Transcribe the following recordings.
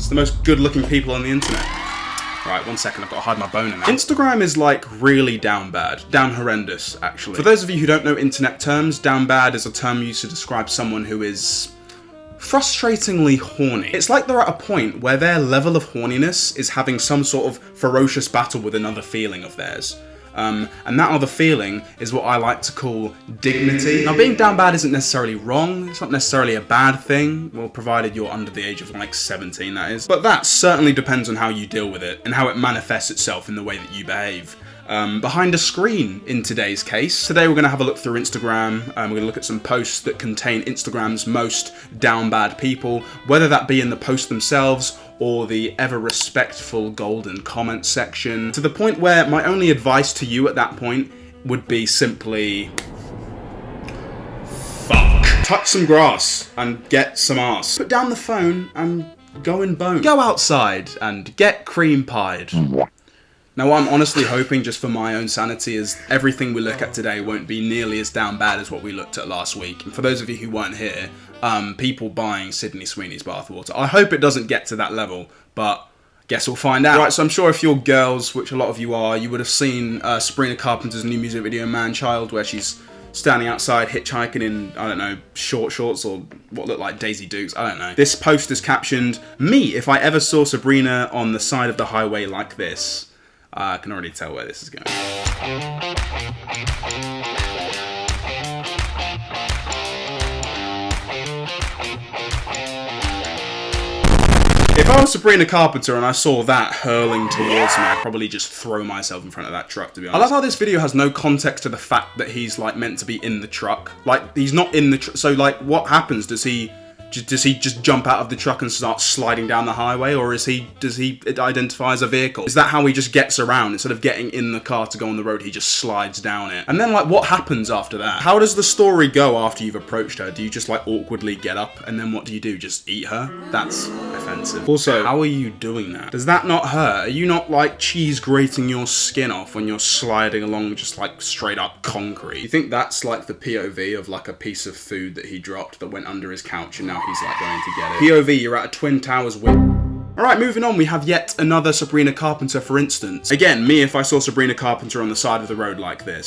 It's the most good-looking people on the internet. Right, 1 second, I've got to hide my boner now. Instagram is like really down bad. Down horrendous, actually. For those of you who don't know internet terms, down bad is a term used to describe someone who is frustratingly horny. It's like they're at a point where their level of horniness is having some sort of ferocious battle with another feeling of theirs. And that other feeling is what I like to call dignity. Now, being down bad isn't necessarily wrong. It's not necessarily a bad thing. Well, provided you're under the age of like 17, that is. But that certainly depends on how you deal with it and how it manifests itself in the way that you behave. Behind a screen in today's case. Today we're going to have a look through Instagram. We're going to look at some posts that contain Instagram's most down bad people, whether that be in the post themselves or the ever respectful golden comment section, to the point where my only advice to you at that point would be simply fuck. Touch some grass and get some ass. Put down the phone and go and bone. Go outside and get cream pied. Now, what I'm honestly hoping, just for my own sanity, is everything we look at today won't be nearly as down bad as what we looked at last week. And for those of you who weren't here, people buying Sydney Sweeney's bathwater. I hope it doesn't get to that level, but guess we'll find out. Right, so I'm sure if you're girls, which a lot of you are, you would have seen Sabrina Carpenter's new music video, Man Child, where she's standing outside hitchhiking in, I don't know, short shorts or what look like Daisy Dukes, I don't know. This post is captioned, "Me if I ever saw Sabrina on the side of the highway like this." I can already tell where this is going. If I was Sabrina Carpenter and I saw that hurling towards me, I'd probably just throw myself in front of that truck, to be honest. I love how this video has no context to the fact that he's like meant to be in the truck. Like, he's not in the truck. So like, what happens? Does he just jump out of the truck and start sliding down the highway, or does he identify as a vehicle? Is that how he just gets around? Instead of getting in the car to go on the road, he just slides down it. And then like, what happens after that? How does the story go after you've approached her? Do you just like awkwardly get up and then what do you do? Just eat her? That's offensive. Also, how are you doing that? Does that not hurt? Are you not like cheese grating your skin off when you're sliding along just like straight up concrete? You think that's like the POV of like a piece of food that he dropped that went under his couch and now he's like going to get it? POV, you're at a Twin Towers win. Alright, moving on, we have yet another Sabrina Carpenter, for instance. Again, me if I saw Sabrina Carpenter on the side of the road like this.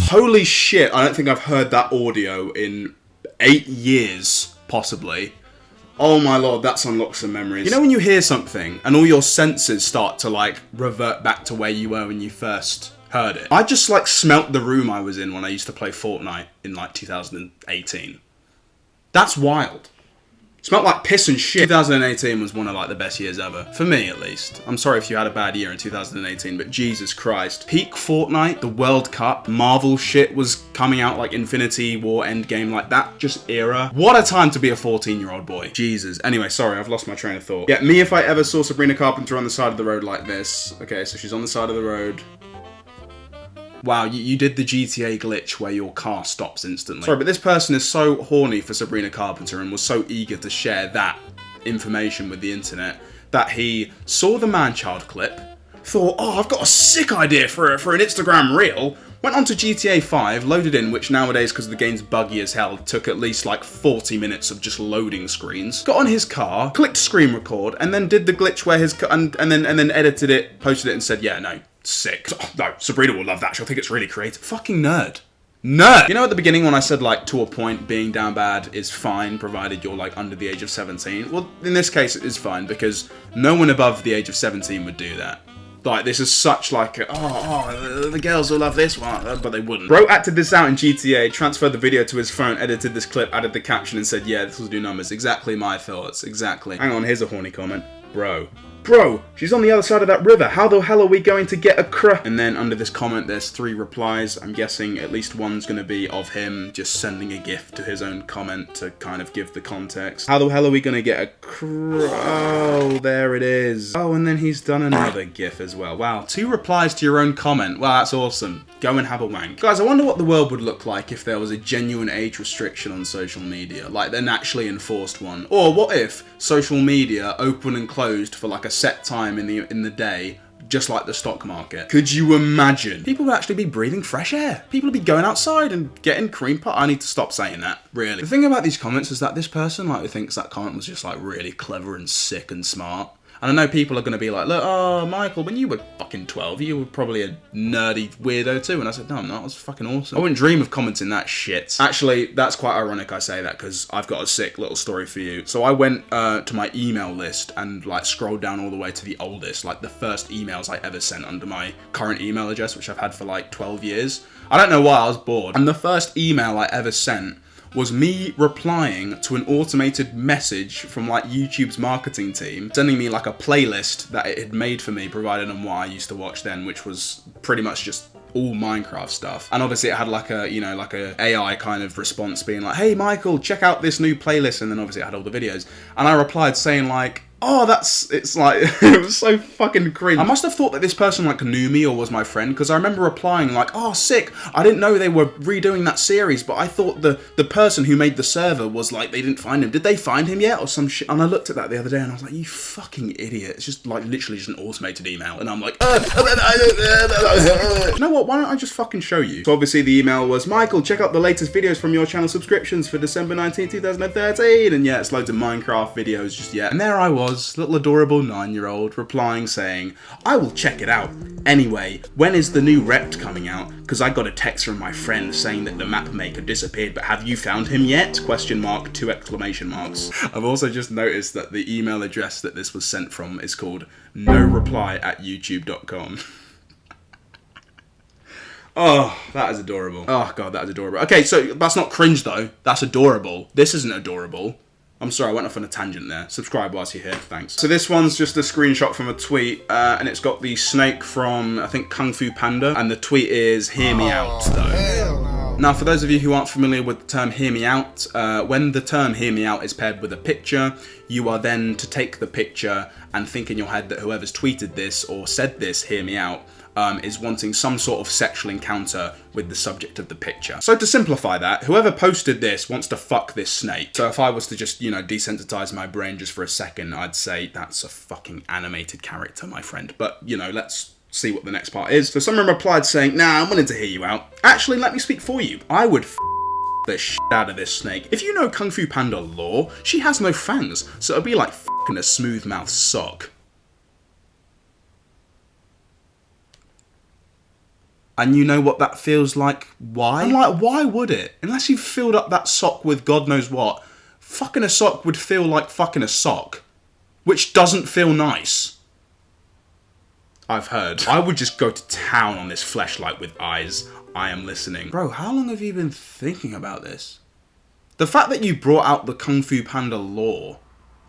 Holy shit, I don't think I've heard that audio in 8 years, possibly. Oh my lord, that's unlocked some memories. You know when you hear something and all your senses start to like revert back to where you were when you first heard it? I just like smelt the room I was in when I used to play Fortnite in like 2018. That's wild. Smelled like piss and shit. 2018 was one of like the best years ever. For me, at least. I'm sorry if you had a bad year in 2018, but Jesus Christ. Peak Fortnite, the World Cup, Marvel shit was coming out, like Infinity War Endgame, like that just era. What a time to be a 14-year-old boy. Jesus. Anyway, sorry, I've lost my train of thought. Yeah, me if I ever saw Sabrina Carpenter on the side of the road like this. Okay, so she's on the side of the road. Wow, you did the GTA glitch where your car stops instantly. Sorry, but this person is so horny for Sabrina Carpenter and was so eager to share that information with the internet that he saw the man-child clip, thought, oh, I've got a sick idea for an Instagram reel, went onto GTA 5, loaded in, which nowadays, because the game's buggy as hell, took at least like 40 minutes of just loading screens, got on his car, clicked screen record, and then did the glitch where and then edited it, posted it, and said, yeah, no, sick. Oh, no, Sabrina will love that. She'll think it's really creative. Fucking nerd. Nerd! You know at the beginning when I said like, to a point, being down bad is fine, provided you're like under the age of 17? Well, in this case it is fine, because no one above the age of 17 would do that. Like, this is such like a, the girls will love this one, but they wouldn't. Bro acted this out in GTA, transferred the video to his phone, edited this clip, added the caption and said, yeah, this will do numbers. Exactly my thoughts, exactly. Hang on, here's a horny comment. Bro, she's on the other side of that river. How the hell are we going to get a And then under this comment, there's 3 replies. I'm guessing at least one's going to be of him just sending a gif to his own comment to kind of give the context. How the hell are we going to get a Oh, there it is. Oh, and then he's done another gif as well. Wow, 2 replies to your own comment. Wow, that's awesome. Go and have a wank. Guys, I wonder what the world would look like if there was a genuine age restriction on social media, like an actually enforced one. Or what if social media open and closed for like a set time in the day just like the stock market. Could you imagine? People would actually be breathing fresh air. People would be going outside and getting cream pie. I need to stop saying that, really. The thing about these comments is that this person, like, who thinks that comment was just, like, really clever and sick and smart. And I know people are going to be like, look, oh, Michael, when you were fucking 12, you were probably a nerdy weirdo too. And I said, no, I'm not. I was fucking awesome. I wouldn't dream of commenting that shit. Actually, that's quite ironic I say that, because I've got a sick little story for you. So I went to my email list and, like, scrolled down all the way to the oldest, like the first emails I ever sent under my current email address, which I've had for like 12 years. I don't know why, I was bored. And the first email I ever sent was me replying to an automated message from like YouTube's marketing team, sending me like a playlist that it had made for me, provided on what I used to watch then, which was pretty much just all Minecraft stuff. And obviously it had like a, you know, like a AI kind of response being like, hey Michael, check out this new playlist. And then obviously it had all the videos. And I replied saying like, oh, it's like, it was so fucking cringe. I must have thought that this person like knew me or was my friend, because I remember replying like, oh, sick, I didn't know they were redoing that series, but I thought the person who made the server was like, they didn't find him. Did they find him yet or some shit? And I looked at that the other day and I was like, you fucking idiot. It's just like literally just an automated email. And I'm like, you know what, why don't I just fucking show you? So obviously the email was, Michael, check out the latest videos from your channel subscriptions for December 19, 2013. And yeah, it's loads of Minecraft videos just yet. And there I was, little adorable 9-year-old, replying saying, I will check it out. Anyway, when is the new Rept coming out? Because I got a text from my friend saying that the map maker disappeared, but have you found him yet? Question mark, 2 exclamation marks. I've also just noticed that the email address that this was sent from is called noreply@youtube.com. Oh, that is adorable. Oh god, that is adorable. Okay, so that's not cringe though. That's adorable. This isn't adorable. I'm sorry, I went off on a tangent there. Subscribe whilst you're here, thanks. So this one's just a screenshot from a tweet, and it's got the snake from, I think, Kung Fu Panda, and the tweet is, hear me out, though. Now, for those of you who aren't familiar with the term hear me out, when the term hear me out is paired with a picture, you are then to take the picture and think in your head that whoever's tweeted this or said this, hear me out, is wanting some sort of sexual encounter with the subject of the picture. So to simplify that, whoever posted this wants to fuck this snake. So if I was to just, you know, desensitize my brain just for a second, I'd say that's a fucking animated character, my friend. But, you know, let's see what the next part is. So someone replied saying, nah, I'm willing to hear you out. Actually, let me speak for you. I would the shit out of this snake. If you know Kung Fu Panda lore, she has no fangs, so it'd be like fucking a smooth mouth sock. And you know what that feels like? Why? I'm like, why would it? Unless you filled up that sock with God knows what. Fucking a sock would feel like fucking a sock. Which doesn't feel nice. I've heard. I would just go to town on this fleshlight with eyes. I am listening. Bro, how long have you been thinking about this? The fact that you brought out the Kung Fu Panda lore.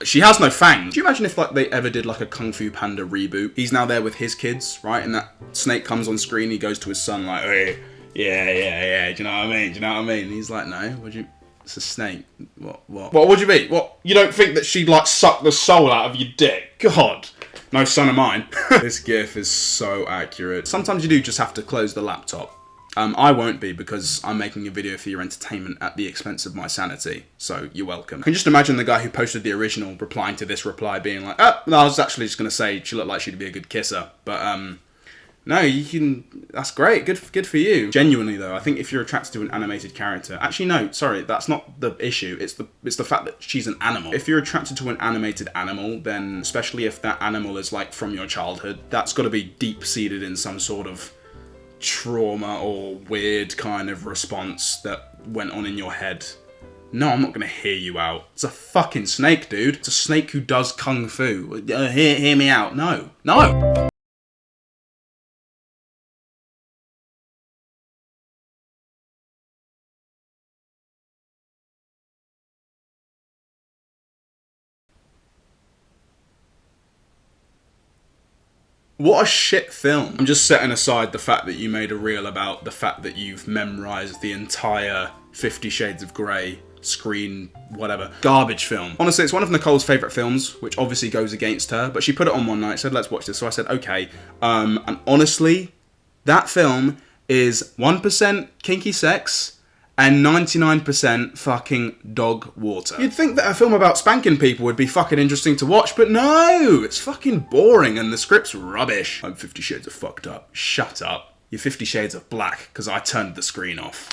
She has no fangs. Do you imagine if like they ever did like a Kung Fu Panda reboot? He's now there with his kids, right? And that snake comes on screen, he goes to his son like, hey, yeah, do you know what I mean? Do you know what I mean? And he's like, no, it's a snake. What would you mean? What? You don't think that she'd like suck the soul out of your dick? God. No son of mine. This gif is so accurate. Sometimes you do just have to close the laptop. I won't be, because I'm making a video for your entertainment at the expense of my sanity, so you're welcome. I can just imagine the guy who posted the original replying to this reply being like, oh, no, I was actually just going to say she looked like she'd be a good kisser, but no, you can, that's great, good for you. Genuinely though, I think if you're attracted to an animated character, actually no, sorry, that's not the issue, it's the fact that she's an animal. If you're attracted to an animated animal, then especially if that animal is like from your childhood, that's got to be deep-seated in some sort of trauma or weird kind of response that went on in your head. No, I'm not gonna hear you out. It's a fucking snake, dude. It's a snake who does kung fu. Hear me out. No. What a shit film. I'm just setting aside the fact that you made a reel about the fact that you've memorized the entire 50 Shades of Grey screen, whatever. Garbage film. Honestly, it's one of Nicole's favourite films, which obviously goes against her, but she put it on one night, said, let's watch this. So I said, okay. And honestly, that film is 1% kinky sex and 99% fucking dog water. You'd think that a film about spanking people would be fucking interesting to watch, but no! It's fucking boring and the script's rubbish. I'm 50 Shades of fucked up. Shut up. You're 50 Shades of black, because I turned the screen off.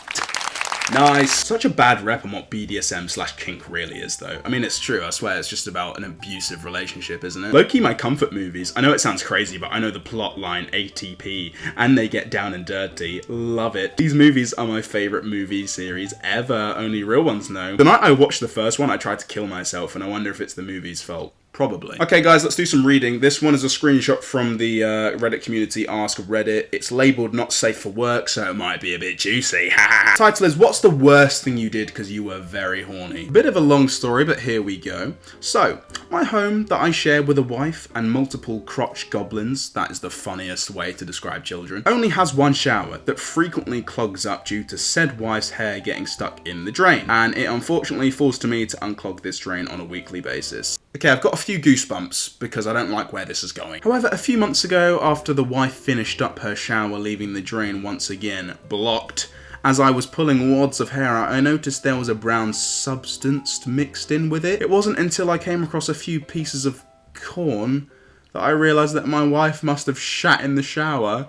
Nice. Such a bad rep on what BDSM/kink really is, though. I mean, it's true, I swear, it's just about an abusive relationship, isn't it? Low-key, my comfort movies. I know it sounds crazy, but I know the plot line ATP, and they get down and dirty. Love it. These movies are my favourite movie series ever. Only real ones know. The night I watched the first one, I tried to kill myself, and I wonder if it's the movie's fault. Probably. Okay, guys, let's do some reading. This one is a screenshot from the Reddit community Ask Reddit. It's labelled not safe for work, so it might be a bit juicy. Title is, what's the worst thing you did because you were very horny? Bit of a long story, but here we go. So, my home that I share with a wife and multiple crotch goblins, that is the funniest way to describe children, only has one shower that frequently clogs up due to said wife's hair getting stuck in the drain. And it unfortunately falls to me to unclog this drain on a weekly basis. Okay, I've got a few goosebumps because I don't like where this is going. However, a few months ago, after the wife finished up her shower, leaving the drain once again blocked, as I was pulling wads of hair out, I noticed there was a brown substance mixed in with it. It wasn't until I came across a few pieces of corn that I realised that my wife must have shat in the shower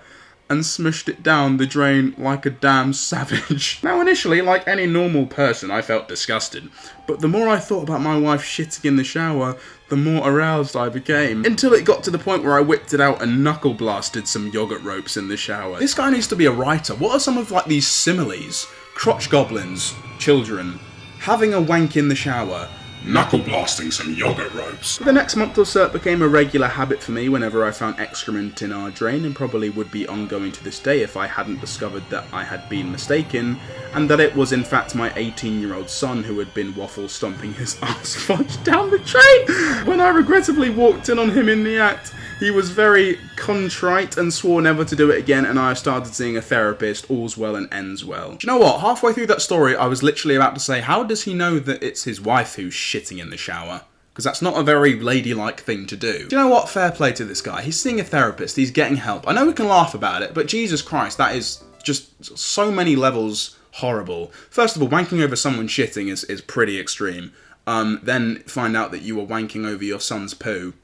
and smushed it down the drain like a damn savage. Now initially, like any normal person, I felt disgusted, but the more I thought about my wife shitting in the shower, the more aroused I became. Until it got to the point where I whipped it out and knuckle blasted some yogurt ropes in the shower. This guy needs to be a writer. What are some of like these similes? Crotch goblins, children, having a wank in the shower, knuckle blasting some yogurt ropes. For the next month or so, it became a regular habit for me whenever I found excrement in our drain, and probably would be ongoing to this day if I hadn't discovered that I had been mistaken, and that it was in fact my 18-year-old son who had been waffle stomping his arse fudge down the drain. When I regrettably walked in on him in the act, he was very contrite and swore never to do it again, and I started seeing a therapist. All's well and ends well. Do you know what? Halfway through that story, I was literally about to say, how does he know that it's his wife who's shitting in the shower? Because that's not a very ladylike thing to do. Do you know what? Fair play to this guy. He's seeing a therapist. He's getting help. I know we can laugh about it, but Jesus Christ, that is just so many levels horrible. First of all, wanking over someone shitting is pretty extreme. Then find out that you were wanking over your son's poo.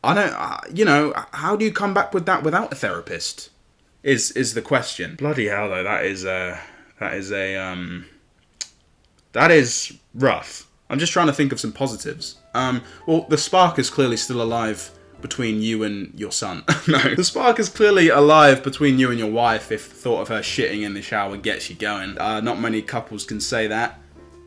I don't, you know, how do you come back with that without a therapist? Is the question. Bloody hell, though, that is rough. I'm just trying to think of some positives. Well, the spark is clearly still alive between you and your son. No, the spark is clearly alive between you and your wife if the thought of her shitting in the shower gets you going. Not many couples can say that.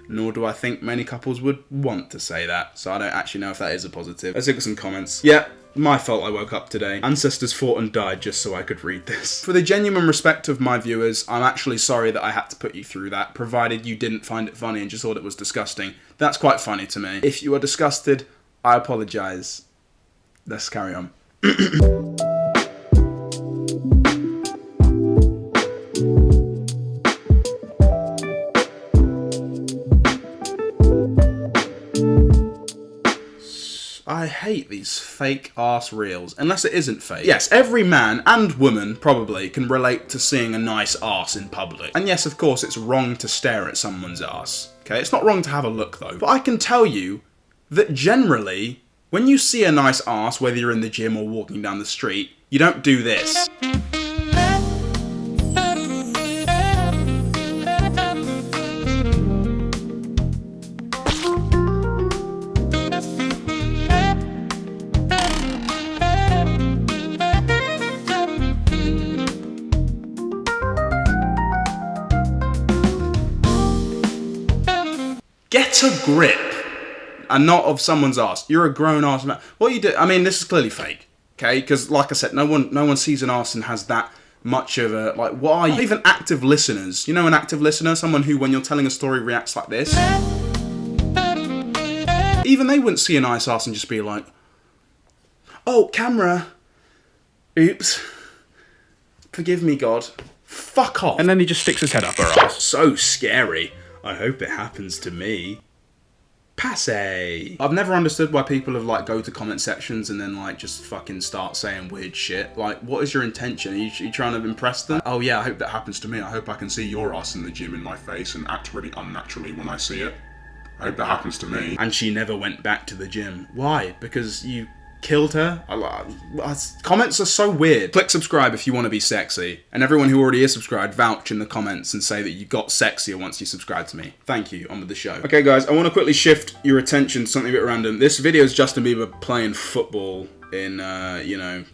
Nor do I think many couples would want to say that, so I don't actually know if that is a positive. Let's look at some comments. Yeah, my fault I woke up today. Ancestors fought and died just so I could read this. For the genuine respect of my viewers, I'm actually sorry that I had to put you through that, provided you didn't find it funny and just thought it was disgusting. That's quite funny to me. If you are disgusted, I apologise. Let's carry on. I hate these fake ass reels, unless it isn't fake. Yes, every man and woman probably can relate to seeing a nice ass in public. And yes, of course, it's wrong to stare at someone's ass. Okay, it's not wrong to have a look though. But I can tell you that generally, when you see a nice ass, whether you're in the gym or walking down the street, you don't do this. Get a grip, and not of someone's ass. You're a grown ass man. What you do? I mean, this is clearly fake, okay? Because, like I said, no one sees an ass and has that much of a like. What are you? Even active listeners. You know, an active listener, someone who, when you're telling a story, reacts like this. Even they wouldn't see a nice ass and just be like, "Oh, camera. Oops. Forgive me, God. Fuck off." And then he just sticks his head up her ass. So scary. I hope it happens to me. Passe. I've never understood why people have like go to comment sections and then like just fucking start saying weird shit. Like, what is your intention? Are you trying to impress them? Oh yeah, I hope that happens to me. I hope I can see your ass in the gym in my face and act really unnaturally when I see it. I hope that happens to me. And she never went back to the gym. Why? Because you killed her? Comments are so weird. Click subscribe if you want to be sexy. And everyone who already is subscribed, vouch in the comments and say that you got sexier once you subscribed to me. Thank you. On with the show. Okay guys, I want to quickly shift your attention to something a bit random. This video is Justin Bieber playing football in, you know,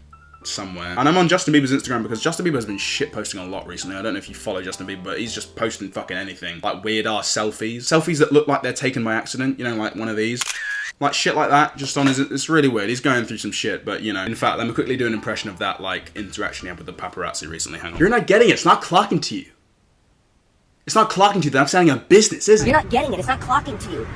somewhere. And I'm on Justin Bieber's Instagram because Justin Bieber has been shit posting a lot recently. I don't know if you follow Justin Bieber, but he's just posting fucking anything. Like weird ass selfies. Selfies that look like they're taken by accident, you know, like one of these. Like shit like that, just on his, it's really weird. He's going through some shit, but you know. In fact, let me quickly do an impression of that like interaction he had with the paparazzi recently. Hang on. You're not getting it, it's not clocking to you. It's not clocking to you that I'm standing on business, is it? You're not getting it, it's not clocking to you.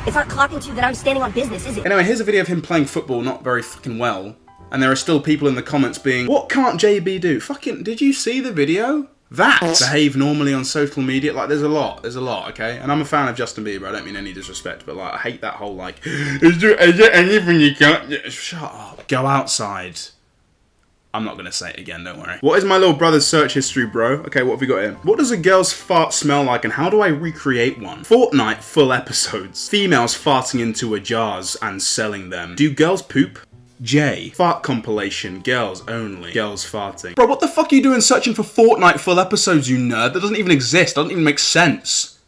It's not clocking to you that I'm standing on business, is it? Anyway, here's a video of him playing football not very fucking well. And there are still people in the comments being, what can't JB do? Fucking, did you see the video? That behave normally on social media. Like there's a lot, okay? And I'm a fan of Justin Bieber, I don't mean any disrespect, but like I hate that whole like, is there anything you can't, shut up. Go outside. I'm not gonna say it again, don't worry. What is my little brother's search history, bro? Okay, what have we got here? What does a girl's fart smell like and how do I recreate one? Fortnite full episodes. Females farting into a jars and selling them. Do girls poop? J. Fart compilation. Girls only. Girls farting. Bro, what the fuck are you doing searching for Fortnite full episodes, you nerd? That doesn't even exist. Doesn't even make sense.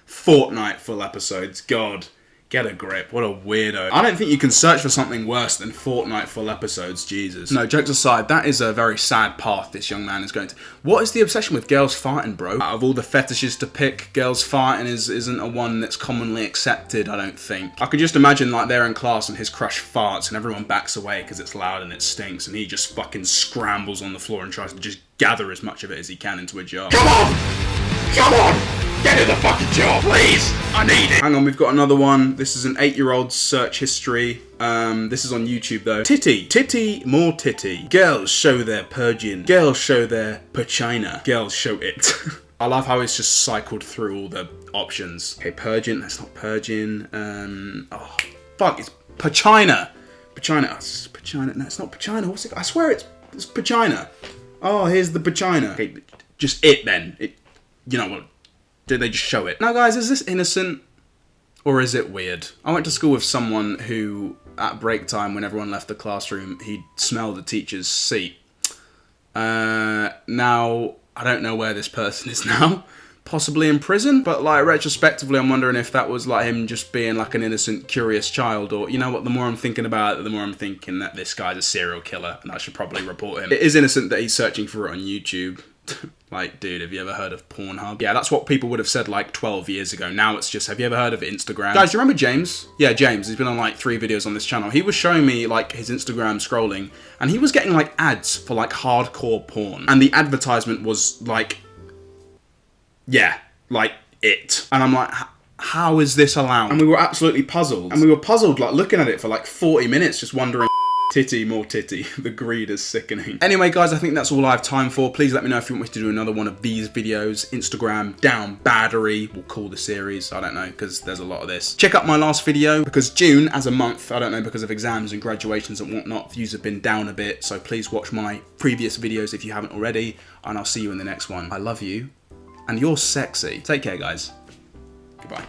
Fortnite full episodes. God. Get a grip. What a weirdo. I don't think you can search for something worse than Fortnite full episodes. Jesus. No, jokes aside, that is a very sad path this young man is going to. What is the obsession with girls farting, bro? Out of all the fetishes to pick, girls farting isn't a one that's commonly accepted, I don't think. I could just imagine like they're in class and his crush farts and everyone backs away because it's loud and it stinks and he just fucking scrambles on the floor and tries to just gather as much of it as he can into a jar. Come on! Come on! Get in the fucking jar, please! I need it! Hang on, we've got another one. This is an 8-year-old's search history. This is on YouTube though. Titty. Titty, more titty. Girls show their purging. Girls show their pachina. Girls show it. I love how it's just cycled through all the options. Okay, purging. That's not purging. Oh, fuck, it's pachina. Pachina. Oh, it's pachina. No, it's not pachina. What's it? I swear it's pachina. Oh, here's the pachina. Okay, just it then. You know what? Did they just show it? Now guys, is this innocent or is it weird? I went to school with someone who, at break time when everyone left the classroom, he'd smell the teacher's seat. Now, I don't know where this person is now. Possibly in prison, but like retrospectively I'm wondering if that was like him just being like an innocent, curious child, or you know what, the more I'm thinking about it, the more I'm thinking that this guy's a serial killer and I should probably report him. It is innocent that he's searching for it on YouTube. Like, dude, have you ever heard of Pornhub? Yeah, that's what people would have said like 12 years ago. Now it's just, have you ever heard of Instagram? Guys, do you remember James? Yeah, James. He's been on like 3 videos on this channel. He was showing me like his Instagram scrolling and he was getting like ads for like hardcore porn. And the advertisement was like, yeah, like it. And I'm like, how is this allowed? And we were absolutely puzzled. And we were puzzled like looking at it for like 40 minutes just wondering, titty, more titty. The greed is sickening. Anyway, guys, I think that's all I have time for. Please let me know if you want me to do another one of these videos. Instagram down battery. We'll call the series. I don't know, because there's a lot of this. Check out my last video, because June, as a month, I don't know, because of exams and graduations and whatnot, views have been down a bit. So please watch my previous videos if you haven't already, and I'll see you in the next one. I love you, and you're sexy. Take care, guys. Goodbye.